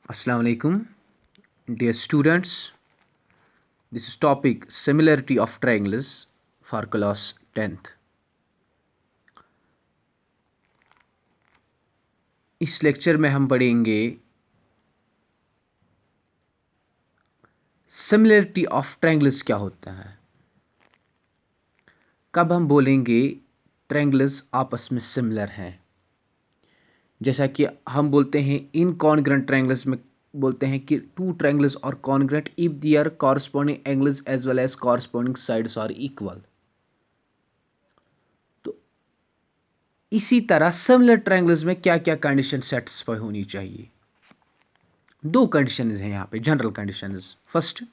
Assalamu alaikum, dear students. This is topic similarity of triangles for class 10th. इस lecture में हम पढ़ेंगे similarity of triangles क्या होता है। कब हम बोलेंगे ट्रायंगल्स आपस में सिमिलर हैं, जैसा कि हम बोलते हैं इनकॉन्ग्रुएंट ट्रायंगल्स में बोलते हैं कि two triangles are congruent if their corresponding angles as well as corresponding sides are equal. तो इसी तरह सिमिलर ट्रायंगल्स में क्या क्या कंडीशन सेटिस्फाई होनी चाहिए। दो कंडीशंस हैं यहाँ पे, general conditions. First,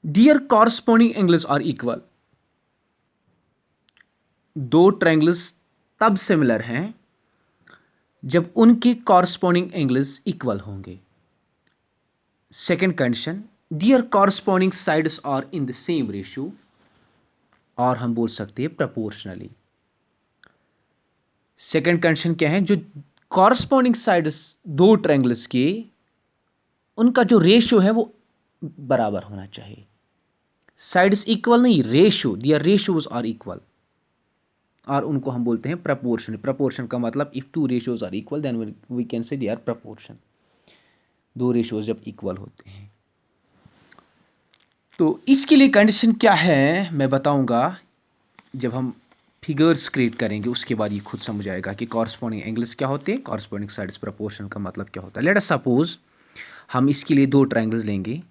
their corresponding angles are equal. दो ट्रायंगल्स तब सिमिलर हैं जब उनके कॉरस्पॉन्डिंग एंगल्स इक्वल होंगे। Second condition, their corresponding sides are in the same ratio, और हम बोल सकते हैं प्रपोर्शनली। सेकेंड कंडीशन क्या है, जो कॉरस्पॉन्डिंग साइड्स दो ट्रायंगल्स के उनका जो रेशियो है वो बराबर होना चाहिए। साइड्स इक्वल नहीं, ratio, their ratios are equal, और उनको हम बोलते हैं प्रपोर्शन। प्रपोर्शन का मतलब if two ratios are equal then we can say they are proportion. दो रेशियोज जब इक्वल होते हैं तो इसके लिए कंडीशन क्या है मैं बताऊंगा जब हम फिगर्स क्रिएट करेंगे, उसके बाद ये खुद समझ आएगा कि कॉरस्पॉन्डिंग एंगल्स क्या होते हैं, कॉरस्पॉन्डिंग साइड्स प्रपोर्शन का मतलब क्या होता है। लेट अस सपोज हम इसके लिए दो ट्रायंगल्स लेंगे।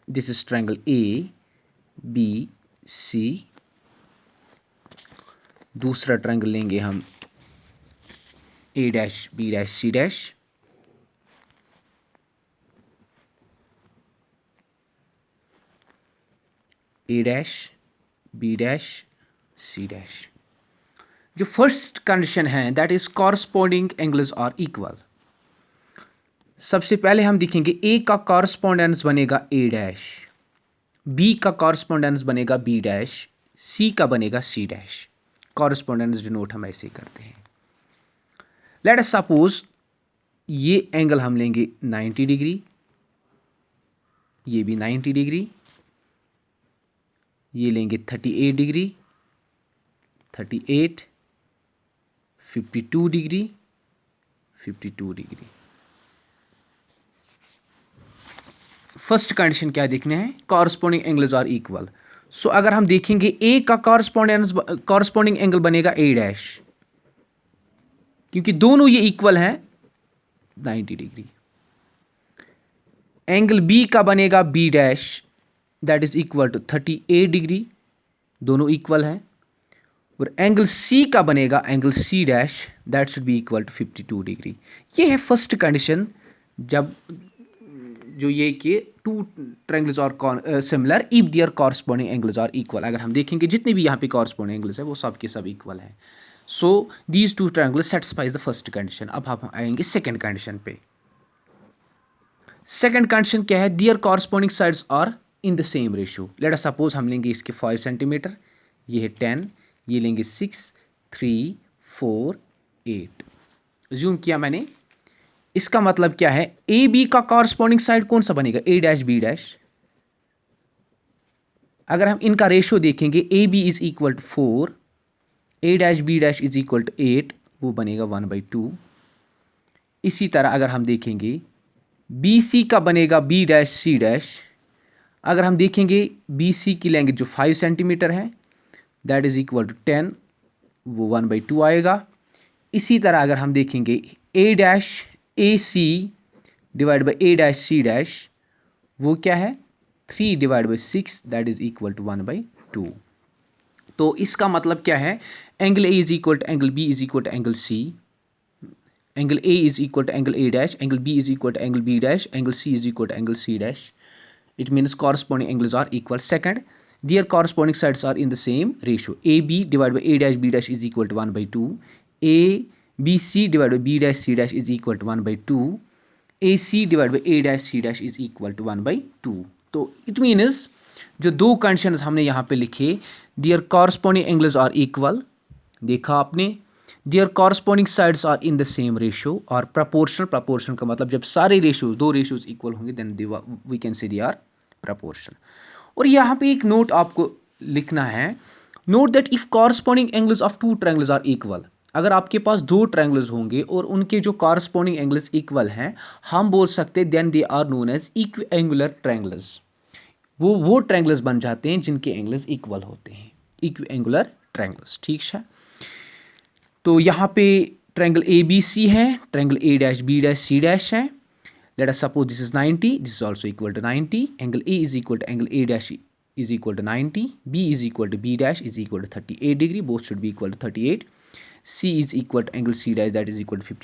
This is triangle A B C. दूसरा ट्रायंगल लेंगे हम A dash B dash C dash. A dash B dash C dash. जो फर्स्ट कंडीशन है that is corresponding angles are equal. सबसे पहले हम देखेंगे ए का कॉरस्पॉन्डेंस बनेगा ए डैश, बी का कॉरस्पॉन्डेंस बनेगा बी डैश, सी का बनेगा सी डैश। कॉरस्पॉन्डेंस डिनोट हम ऐसे करते हैं। लेट अस सपोज ये एंगल हम लेंगे 90 डिग्री, ये भी 90 डिग्री, ये लेंगे 38 degree, 38, 52 degree, 52 degree. First condition क्या देखना है, कॉरस्पॉन्डिंग एंगल्स आर इक्वल। सो अगर हम देखेंगे ए का कॉरस्पॉन्डिंग एंगल बनेगा ए डैश, क्योंकि दोनों ये इक्वल हैं 90 डिग्री। एंगल बी का बनेगा B dash, that is equal to 38 degree, दोनों इक्वल हैं। और एंगल सी का बनेगा angle C dash, that should be equal to 52 degree. ये है फर्स्ट कंडीशन जब जो ये कि two triangles are similar if their corresponding angles are equal. अगर हम देखेंगे जितने भी यहाँ पे कॉरस्पॉन्डिंग एंगल्स है वो सब के सब इक्वल है। So these two triangles satisfies the first condition. अब हम आएंगे सेकंड कंडीशन पे। सेकंड कंडीशन क्या है, their corresponding sides are in the same ratio. Let us suppose हम लेंगे इसके 5 सेंटीमीटर, ये है 10, ये लेंगे 6, 3, 4, 8। ज्यूम किया मैंने। इसका मतलब क्या है, ए बी का कॉरस्पॉन्डिंग साइड कौन सा बनेगा, ए डैश बी डैश। अगर हम इनका रेशियो देखेंगे, A B is equal to 4, A dash B dash is equal to 8, वो बनेगा 1/2। इसी तरह अगर हम देखेंगे बी सी का बनेगा बी डैश सी डैश। अगर हम देखेंगे बी सी की लेंगे जो 5 सेंटीमीटर है, दैट इज इक्वल टू 10, वो 1/2 आएगा। इसी तरह अगर हम देखेंगे A dash A C divide by A dash C dash, वो क्या है 3 divide by 6, that is equal to 1/2। तो इसका मतलब क्या है, angle A is equal to angle B is equal to angle C, angle A is equal to angle A dash, angle B is equal to angle B dash, angle C is equal to angle C dash. It means corresponding angles are equal. Second, their corresponding sides are in the same ratio. AB divided by A dash B dash is equal to 1/2. A B C divided by B dash C dash is equal to 1/2. AC divided by A dash C dash is equal to 1/2. तो it means जो दो conditions हमने यहाँ पे लिखे, their corresponding angles are equal, देखा आपने, their corresponding sides are in the same ratio, और प्रपोर्शनल, प्रपोर्शनल का मतलब जब सारे रेशियोज, दो रेशियोज इक्वल होंगे then we can say they are proportional. और यहाँ पे एक नोट आपको लिखना है, note that if corresponding angles of two triangles are equal, अगर आपके पास दो ट्रायंगल्स होंगे और उनके जो कॉरस्पॉन्डिंग एंगल्स इक्वल हैं, हम बोल सकते हैं then they are known as equiangular triangles. वो ट्रायंगल्स बन जाते हैं जिनके एंगल्स इक्वल होते हैं, इक्विएंगुलर ट्रायंगल्स, ठीक है। तो यहाँ पे ट्रायंगल ए बी सी है, triangle A dash B dash C dash है। Let us suppose this is 90, this is also equal to 90. Angle A is equal to angle A dash is equal to 90. B is equal to B dash is equal to 38 degree. Both should be equal to 38. C is equal to angle C dash, that is equal to 52.